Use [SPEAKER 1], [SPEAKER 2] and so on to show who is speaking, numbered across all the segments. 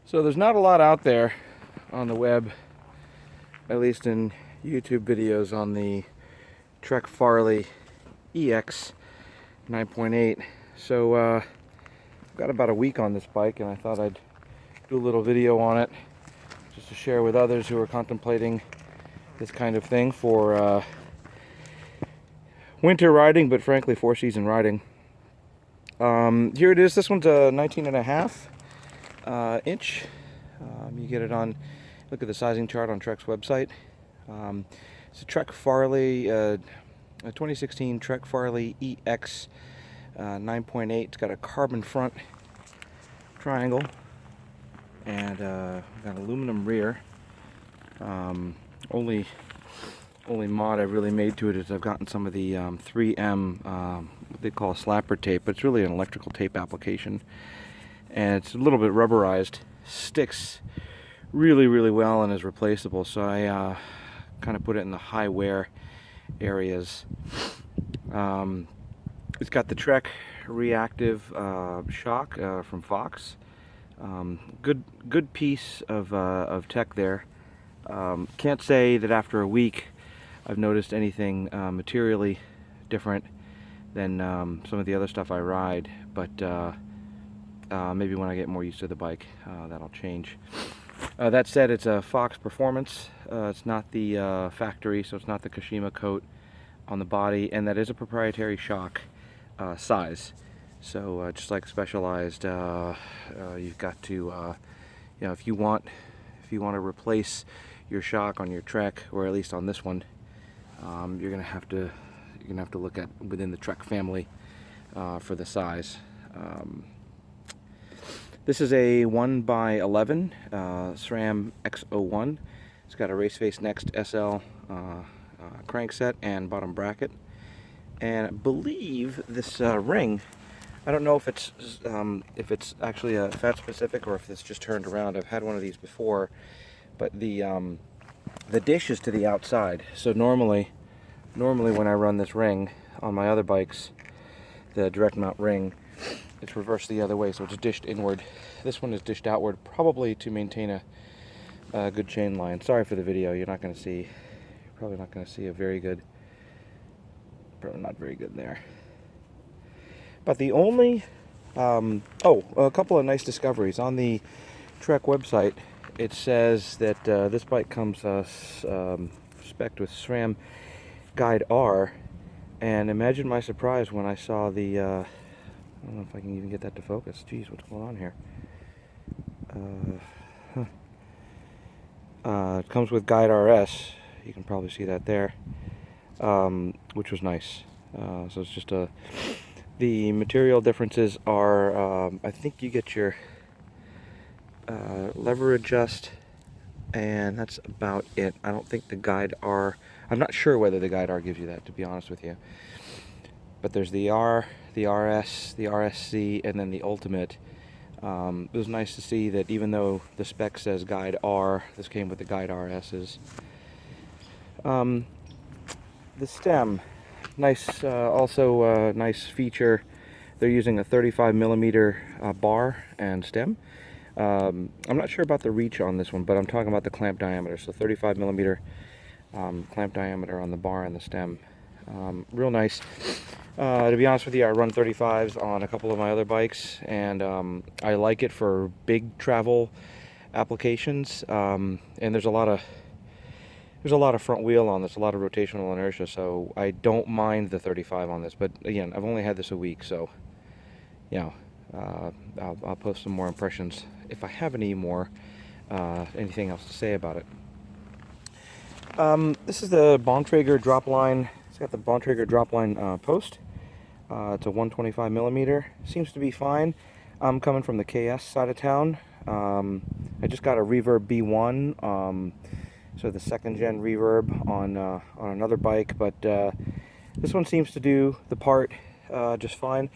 [SPEAKER 1] So there's not a lot out there on the web, at least in YouTube videos, on the Trek Farley EX 9.8. So I've got about a week on this bike, and I thought I'd do a little video on it just to share with others who are contemplating this kind of thing for winter riding, but frankly four-season riding. Here it is. This one's a 19.5 inch. You get it on, look at the sizing chart on Trek's website. It's a Trek Farley, a 2016 Trek Farley EX 9.8. It's got a carbon front triangle and got an aluminum rear. Only mod I've really made to it is I've gotten some of the 3M, what they call slapper tape, but it's really an electrical tape application, and it's a little bit rubberized, sticks really well, and is replaceable. So I kind of put it in the high wear areas. It's got the Trek reactive shock from Fox. Good piece of tech there. Can't say that after a week I've noticed anything materially different than some of the other stuff I ride, but maybe when I get more used to the bike, that'll change. That said, it's a Fox Performance. It's not the factory, so it's not the Kashima coat on the body, and that is a proprietary shock size. So just like Specialized, you've got to, you know, if you want to replace your shock on your Trek, or at least on this one, you're gonna have to look at within the Trek family for the size. This is a 1x11 SRAM X01. It's got a Race Face Next SL crankset and bottom bracket, and I believe this ring, I don't know if it's actually a fat specific or if it's just turned around. I've had one of these before, but the dish is to the outside. So normally when I run this ring on my other bikes, the direct mount ring, it's reversed the other way, so it's dished inward. This one is dished outward, probably to maintain a good chain line. Sorry for the video. You're probably not going to see a very good, probably not very good there. But the only, a couple of nice discoveries on the Trek website. It says that this bike comes spec'd with SRAM Guide R, and imagine my surprise when I saw the, I don't know if I can even get that to focus. Geez, what's going on here? It comes with Guide RS. You can probably see that there, which was nice. So it's just the material differences are, I think you get your lever adjust, and that's about it. I don't think the Guide R, I'm not sure whether the Guide R gives you that, to be honest with you. But there's the R, the RS, the RSC, and then the Ultimate. It was nice to see that even though the spec says Guide R, this came with the Guide RS's. The stem, nice, also nice feature. They're using a 35mm bar and stem. I'm not sure about the reach on this one, but I'm talking about the clamp diameter. So 35mm clamp diameter on the bar and the stem. Real nice. To be honest with you, I run 35s on a couple of my other bikes, and I like it for big travel applications. And there's a lot of front wheel on this, a lot of rotational inertia, so I don't mind the 35 on this. But again, I've only had this a week, so you know, I'll post some more impressions if I have any more, anything else to say about it. This is the Bontrager drop line. It's got the Bontrager drop line post. It's a 125mm. Seems to be fine. I'm coming from the KS side of town. I just got a Reverb B1, so the second gen Reverb on another bike, but this one seems to do the part just fine.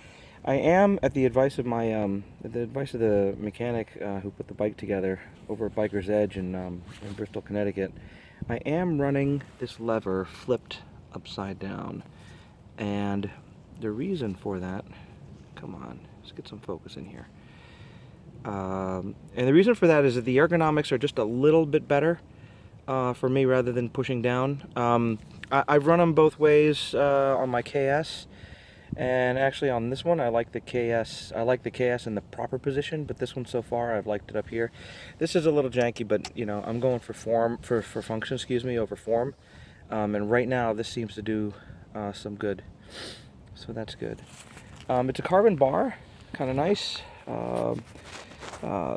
[SPEAKER 1] I am, at the advice of the mechanic who put the bike together over at Biker's Edge in Bristol, Connecticut, I am running this lever flipped upside down, and the reason for that, come on, let's get some focus in here. And the reason for that is that the ergonomics are just a little bit better for me rather than pushing down. I've run them both ways on my KS, and actually on this one I like the KS. I like the KS in the proper position, but this one so far I've liked it up here. This is a little janky, but you know, I'm going for function, excuse me, over form. And right now this seems to do some good, so that's good. It's a carbon bar, kind of nice.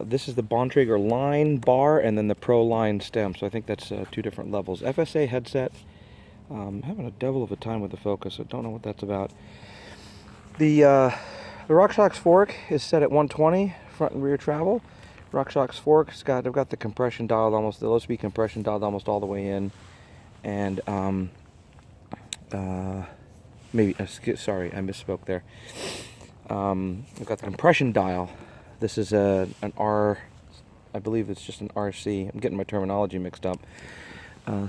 [SPEAKER 1] This is the Bontrager line bar and then the Pro line stem, so I think that's 2 different levels. FSA headset. Having a devil of a time with the focus. I don't know what that's about. The RockShox fork is set at 120 front and rear travel. RockShox fork, I've got the compression dialed almost, the low speed compression dialed almost all the way in, and maybe sorry, I misspoke there. I've got the compression dial. This is an R, I believe it's just an RC. I'm getting my terminology mixed up.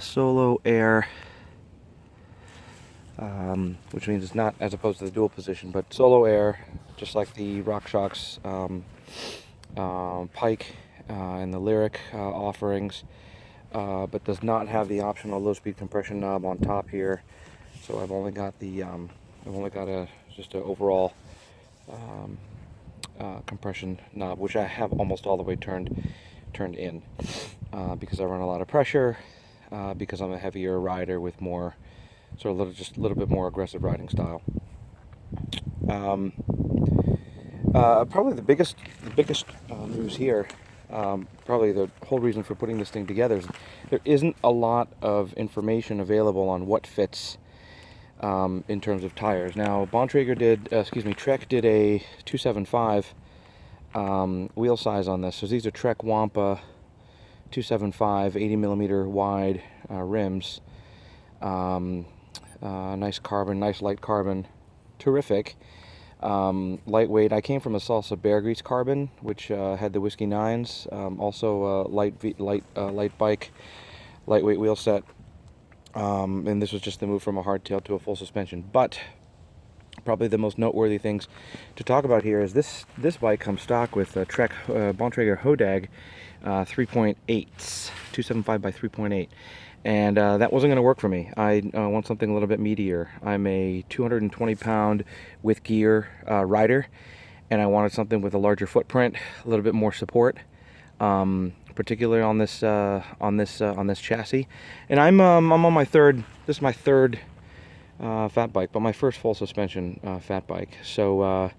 [SPEAKER 1] Solo air, which means it's not as opposed to the dual position, but solo air, just like the RockShox Pike and the Lyric offerings, but does not have the optional low-speed compression knob on top here. So I've only got the just an overall compression knob, which I have almost all the way turned in, because I run a lot of pressure, because I'm a heavier rider with more sort of just a little bit more aggressive riding style. Probably the biggest news here, probably the whole reason for putting this thing together, is there isn't a lot of information available on what fits in terms of tires. Now, Bontrager did, Trek did a 275 wheel size on this. So these are Trek Wampa 275 80 millimeter wide rims. Nice carbon, nice light carbon, terrific. Lightweight. I came from a Salsa Bear Grease carbon, which had the Whiskey 9s. Also light bike, lightweight wheel set. And this was just the move from a hardtail to a full suspension. But probably the most noteworthy things to talk about here is this bike comes stock with a Trek Bontrager Hodag 3.8s, 275 by 3.8. And that wasn't going to work for me. I want something a little bit meatier. I'm a 220-pound with gear rider, and I wanted something with a larger footprint, a little bit more support, particularly on this chassis. And I'm on my third. This is my third fat bike, but my first full suspension fat bike. So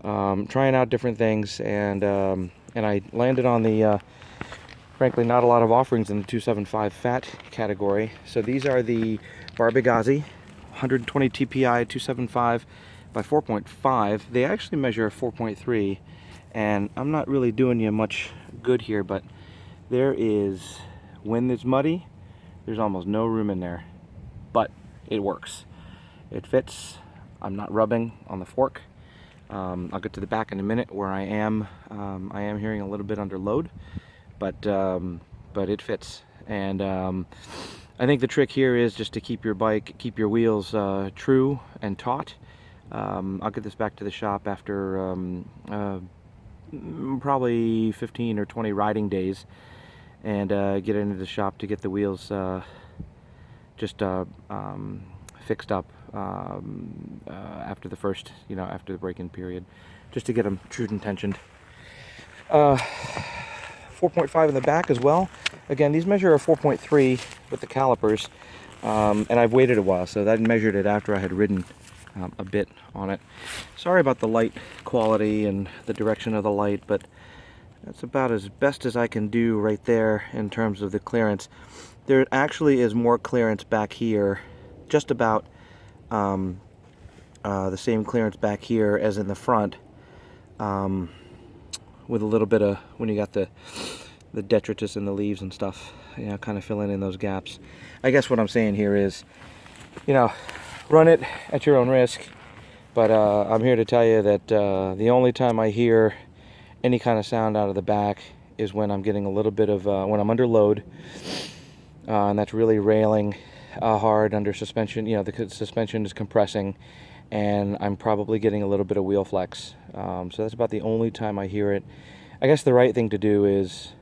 [SPEAKER 1] trying out different things, and I landed on the. Frankly, not a lot of offerings in the 275 fat category. So these are the Barbegazi 120 TPI 275 by 4.5. They actually measure 4.3, and I'm not really doing you much good here, but there is, when it's muddy, there's almost no room in there, but it works. It fits. I'm not rubbing on the fork. I'll get to the back in a minute where I am hearing a little bit under load. But it fits, and I think the trick here is just to keep your wheels true and taut. I'll get this back to the shop after probably 15 or 20 riding days, and get into the shop to get the wheels just fixed up after the first, after the break-in period, just to get them true and tensioned. 4.5 in the back as well. Again, these measure a 4.3 with the calipers, and I've waited a while, so that measured it after I had ridden a bit on it. Sorry about the light quality and the direction of the light, but that's about as best as I can do right there in terms of the clearance. There actually is more clearance back here, just about the same clearance back here as in the front. With a little bit of, when you got the detritus and the leaves and stuff, kind of filling in those gaps. I guess what I'm saying here is, run it at your own risk, but I'm here to tell you that the only time I hear any kind of sound out of the back is when I'm getting a little bit of, when I'm under load, and that's really railing hard under suspension. The suspension is compressing, and I'm probably getting a little bit of wheel flex. So that's about the only time I hear it. I guess the right thing to do is,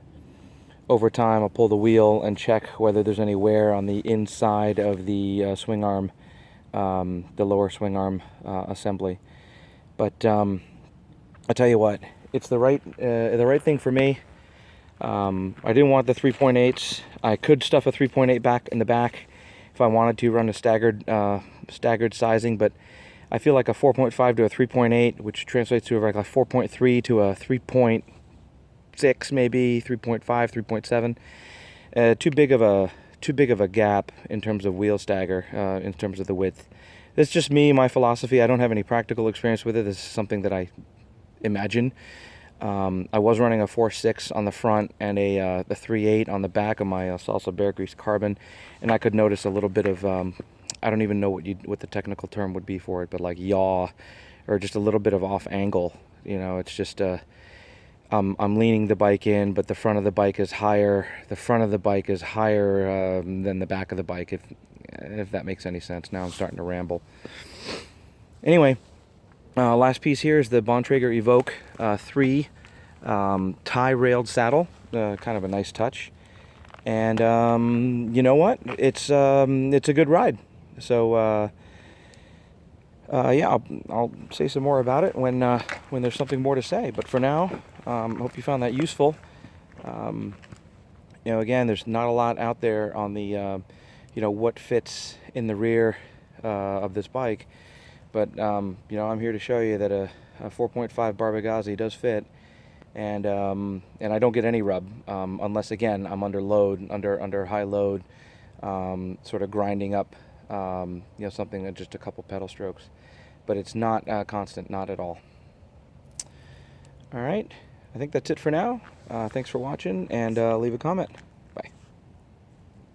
[SPEAKER 1] over time, I'll pull the wheel and check whether there's any wear on the inside of the swing arm, the lower swing arm assembly. But I'll tell you what, it's the right thing for me. I didn't want the 3.8s. I could stuff a 3.8 back in the back if I wanted to run a staggered sizing, but I feel like a 4.5 to a 3.8, which translates to like a 4.3 to a 3.6, maybe 3.5, 3.7. Too big of a gap in terms of wheel stagger, in terms of the width. It's just me, my philosophy. I don't have any practical experience with it. This is something that I imagine. I was running a 4.6 on the front and a 3.8 on the back of my Salsa Bear Grease Carbon, and I could notice a little bit of I don't even know what the technical term would be for it, but like yaw, or just a little bit of off angle. You know, it's just I'm leaning the bike in, but the front of the bike is higher. The front of the bike is higher than the back of the bike, if that makes any sense. Now I'm starting to ramble. Anyway, last piece here is the Bontrager Evoque 3 tie-railed saddle. Kind of a nice touch. And you know what? It's a good ride. So yeah, I'll say some more about it when there's something more to say. But for now, hope you found that useful. You know, again, there's not a lot out there on the you know, what fits in the rear of this bike. But you know, I'm here to show you that a 4.5 Barbegazi does fit, and I don't get any rub unless, again, I'm under load, under high load, sort of grinding up, you know, something just a couple pedal strokes. But it's not constant, not at all. All right, I think that's it for now. Thanks for watching, and leave a comment.